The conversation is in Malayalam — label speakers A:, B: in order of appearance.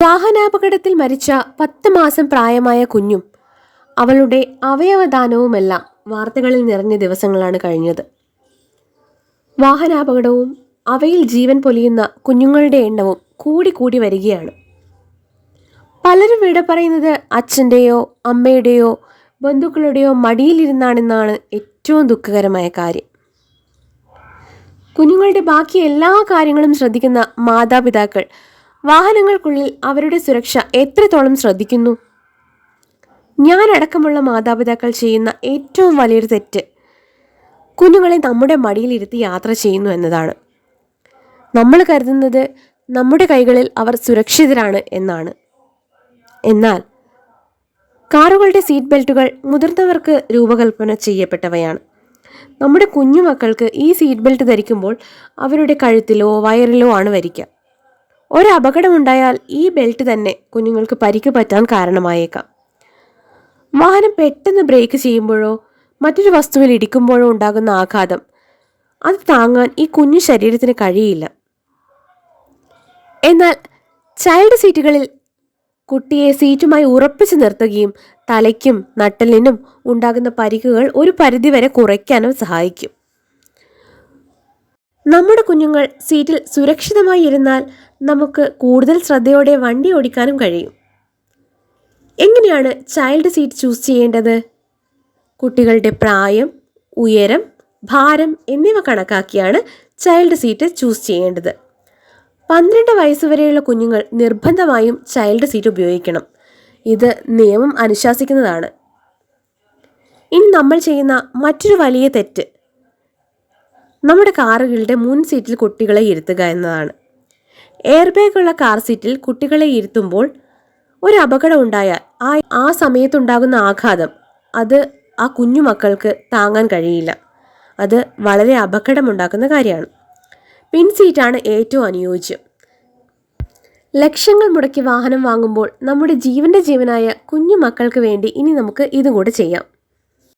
A: വാഹനാപകടത്തിൽ മരിച്ച 10 മാസം പ്രായമായ കുഞ്ഞും അവളുടെ അവയവദാനവുമെല്ലാം വാർത്തകളിൽ നിറഞ്ഞ ദിവസങ്ങളാണ് കഴിഞ്ഞത്. വാഹനാപകടവും അവയിൽ ജീവൻ പൊലിയുന്ന കുഞ്ഞുങ്ങളുടെ എണ്ണവും കൂടി വരികയാണ്. പലരും വിട പറയുന്നത് അച്ഛൻ്റെയോ അമ്മയുടെയോ ബന്ധുക്കളുടെയോ മടിയിലിരുന്നാണെന്നാണ് ഏറ്റവും ദുഃഖകരമായ കാര്യം. കുഞ്ഞുങ്ങളുടെ ബാക്കി എല്ലാ കാര്യങ്ങളും ശ്രദ്ധിക്കുന്ന മാതാപിതാക്കൾ വാഹനങ്ങൾക്കുള്ളിൽ അവരുടെ സുരക്ഷ എത്രത്തോളം ശ്രദ്ധിക്കുന്നു? ഞാനടക്കമുള്ള മാതാപിതാക്കൾ ചെയ്യുന്ന ഏറ്റവും വലിയൊരു തെറ്റ് കുഞ്ഞുങ്ങളെ നമ്മുടെ മടിയിലിരുത്തി യാത്ര ചെയ്യുന്നു എന്നതാണ്. നമ്മൾ കരുതുന്നത് നമ്മുടെ കൈകളിൽ അവർ സുരക്ഷിതരാണ് എന്നാണ്. എന്നാൽ കാറുകളുടെ സീറ്റ് ബെൽറ്റുകൾ മുതിർന്നവർക്ക് രൂപകൽപ്പന ചെയ്യപ്പെട്ടവയാണ്. നമ്മുടെ കുഞ്ഞു മക്കൾക്ക് ഈ സീറ്റ് ബെൽറ്റ് ധരിക്കുമ്പോൾ അവരുടെ കഴുത്തിലോ വയറിലോ ആണ് വരിക്കുക. ഒരപകടമുണ്ടായാൽ ഈ ബെൽറ്റ് തന്നെ കുഞ്ഞുങ്ങൾക്ക് പരിക്ക് പറ്റാൻ കാരണമായേക്കാം. വാഹനം പെട്ടെന്ന് ബ്രേക്ക് ചെയ്യുമ്പോഴോ മറ്റൊരു വസ്തുവിൽ ഇടിക്കുമ്പോഴോ ഉണ്ടാകുന്ന ആഘാതം അത് താങ്ങാൻ ഈ കുഞ്ഞു ശരീരത്തിന് കഴിയില്ല. എന്നാൽ ചൈൽഡ് സീറ്റുകളിൽ കുട്ടിയെ സീറ്റുമായി ഉറപ്പിച്ചു നിർത്തുകയും തലയ്ക്കും നട്ടെല്ലിനും ഉണ്ടാകുന്ന പരിക്കുകൾ ഒരു പരിധിവരെ കുറയ്ക്കാനും സഹായിക്കും. നമ്മുടെ കുഞ്ഞുങ്ങൾ സീറ്റിൽ സുരക്ഷിതമായി ഇരുന്നാൽ നമുക്ക് കൂടുതൽ ശ്രദ്ധയോടെ വണ്ടി ഓടിക്കാനും കഴിയും. എങ്ങനെയാണ് ചൈൽഡ് സീറ്റ് ചൂസ് ചെയ്യേണ്ടത്? കുട്ടികളുടെ പ്രായം, ഉയരം, ഭാരം എന്നിവ കണക്കാക്കിയാണ് ചൈൽഡ് സീറ്റ് ചൂസ് ചെയ്യേണ്ടത്. 12 വയസ്സുവരെയുള്ള കുഞ്ഞുങ്ങൾ നിർബന്ധമായും ചൈൽഡ് സീറ്റ് ഉപയോഗിക്കണം. ഇത് നിയമം അനുശാസിക്കുന്നതാണ്. ഇനി നമ്മൾ ചെയ്യുന്ന മറ്റൊരു വലിയ തെറ്റ് നമ്മുടെ കാറുകളുടെ മുൻ സീറ്റിൽ കുട്ടികളെ ഇരുത്തുക എന്നതാണ്. എയർ ബാഗുള്ള കാർ സീറ്റിൽ കുട്ടികളെ ഇരുത്തുമ്പോൾ ഒരു അപകടം ഉണ്ടായാൽ ആ സമയത്തുണ്ടാകുന്ന ആഘാതം അത് ആ കുഞ്ഞു മക്കൾക്ക് താങ്ങാൻ കഴിയില്ല. അത് വളരെ അപകടമുണ്ടാക്കുന്ന കാര്യമാണ്. പിൻ സീറ്റാണ് ഏറ്റവും അനുയോജ്യം. ലക്ഷങ്ങൾ മുടക്കി വാഹനം വാങ്ങുമ്പോൾ നമ്മുടെ ജീവനായ കുഞ്ഞു മക്കൾക്ക് വേണ്ടി ഇനി നമുക്ക് ഇതുകൂടെ ചെയ്യാം.